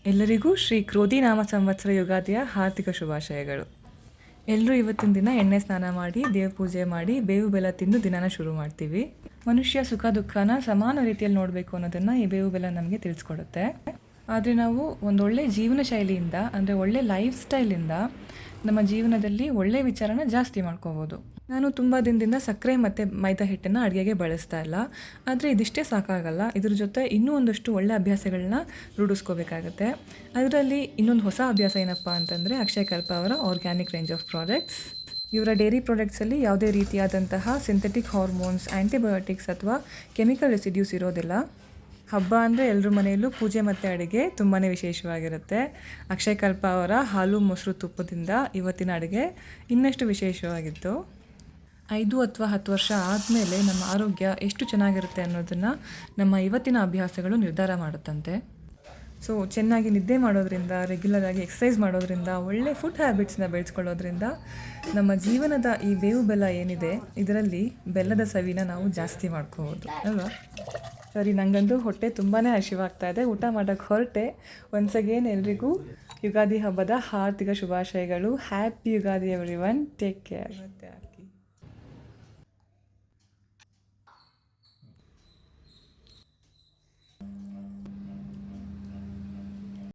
ಎಲ್ಲರಿಗೂ ಶ್ರೀ ಕ್ರೋಧಿ ನಾಮ ಸಂವತ್ಸರ ಯುಗಾದಿಯ ಹಾರ್ದಿಕ ಶುಭಾಶಯಗಳು. ಎಲ್ಲರೂ ಇವತ್ತಿನ ದಿನ ಎಣ್ಣೆ ಸ್ನಾನ ಮಾಡಿ ದೇವ್ರ ಪೂಜೆ ಮಾಡಿ ಬೇವು ಬೆಲ್ಲ ತಿಂದು ದಿನಾನ ಶುರು ಮಾಡ್ತೀವಿ. ಮನುಷ್ಯ ಸುಖ ದುಃಖನ ಸಮಾನ ರೀತಿಯಲ್ಲಿ ನೋಡಬೇಕು ಅನ್ನೋದನ್ನು ಈ ಬೇವು ಬೆಲ್ಲ ನಮಗೆ ತಿಳಿಸ್ಕೊಡುತ್ತೆ. ಆದರೆ ನಾವು ಒಂದೊಳ್ಳೆ ಜೀವನ ಶೈಲಿಯಿಂದ ಅಂದರೆ ಒಳ್ಳೆ ಲೈಫ್ ಸ್ಟೈಲಿಂದ ನಮ್ಮ ಜೀವನದಲ್ಲಿ ಒಳ್ಳೆ ವಿಚಾರನ ಜಾಸ್ತಿ ಮಾಡ್ಕೋಬೋದು. ನಾನು ತುಂಬ ದಿನದಿಂದ ಸಕ್ಕರೆ ಮತ್ತು ಮೈದಾ ಹಿಟ್ಟನ್ನು ಅಡುಗೆಗೆ ಬಳಸ್ತಾ ಇಲ್ಲ. ಆದರೆ ಇದಿಷ್ಟೇ ಸಾಕಾಗಲ್ಲ, ಇದ್ರ ಜೊತೆ ಇನ್ನೂ ಒಂದಷ್ಟು ಒಳ್ಳೆ ಅಭ್ಯಾಸಗಳನ್ನ ರೂಢಿಸ್ಕೋಬೇಕಾಗತ್ತೆ. ಅದರಲ್ಲಿ ಇನ್ನೊಂದು ಹೊಸ ಅಭ್ಯಾಸ ಏನಪ್ಪ ಅಂತಂದರೆ ಅಕ್ಷಯಕಲ್ಪ ಅವರ ಆರ್ಗ್ಯಾನಿಕ್ ರೇಂಜ್ ಆಫ್ ಪ್ರಾಡಕ್ಟ್ಸ್. ಇವರ ಡೈರಿ ಪ್ರಾಡಕ್ಟ್ಸಲ್ಲಿ ಯಾವುದೇ ರೀತಿಯಾದಂತಹ ಸಿಂಥೆಟಿಕ್ ಹಾರ್ಮೋನ್ಸ್, ಆ್ಯಂಟಿಬಯೋಟಿಕ್ಸ್ ಅಥವಾ ಕೆಮಿಕಲ್ ರೆಸಿಡ್ಯೂಸ್ ಇರೋದಿಲ್ಲ. ಹಬ್ಬ ಅಂದರೆ ಎಲ್ಲರ ಮನೆಯಲ್ಲೂ ಪೂಜೆ ಮತ್ತು ಅಡುಗೆ ತುಂಬಾ ವಿಶೇಷವಾಗಿರುತ್ತೆ. ಅಕ್ಷಯಕಲ್ಪ ಅವರ ಹಾಲು ಮೊಸರು ತುಪ್ಪದಿಂದ ಇವತ್ತಿನ ಅಡುಗೆ ಇನ್ನಷ್ಟು ವಿಶೇಷವಾಗಿತ್ತು. 5 ಅಥವಾ 10 ವರ್ಷ ಆದಮೇಲೆ ನಮ್ಮ ಆರೋಗ್ಯ ಎಷ್ಟು ಚೆನ್ನಾಗಿರುತ್ತೆ ಅನ್ನೋದನ್ನು ನಮ್ಮ ಇವತ್ತಿನ ಅಭ್ಯಾಸಗಳು ನಿರ್ಧಾರ ಮಾಡುತ್ತಂತೆ. ಸೊ ಚೆನ್ನಾಗಿ ನಿದ್ದೆ ಮಾಡೋದ್ರಿಂದ, ರೆಗ್ಯುಲರಾಗಿ ಎಕ್ಸಸೈಸ್ ಮಾಡೋದ್ರಿಂದ, ಒಳ್ಳೆ ಫುಡ್ ಹ್ಯಾಬಿಟ್ಸ್ನ ಬೆಳೆಸ್ಕೊಳ್ಳೋದ್ರಿಂದ ನಮ್ಮ ಜೀವನದ ಈ ಬೇವು ಬೆಲ್ಲ ಏನಿದೆ ಇದರಲ್ಲಿ ಬೆಲ್ಲದ ಸವಿನ ನಾವು ಜಾಸ್ತಿ ಮಾಡ್ಕೋಬೋದು ಅಲ್ವಾ. ಸರಿ, ನನಗಂತೂ ಹೊಟ್ಟೆ ತುಂಬಾ ಹಸಿವಾಗ್ತಾ ಇದೆ, ಊಟ ಮಾಡೋಕ್ಕೆ ಹೊರಟೆ. ಒನ್ಸ್ ಅಗೇನ್ ಎಲ್ರಿಗೂ ಯುಗಾದಿ ಹಬ್ಬದ ಹಾರ್ದಿಕ ಶುಭಾಶಯಗಳು. Happy Ugadi everyone. Take care.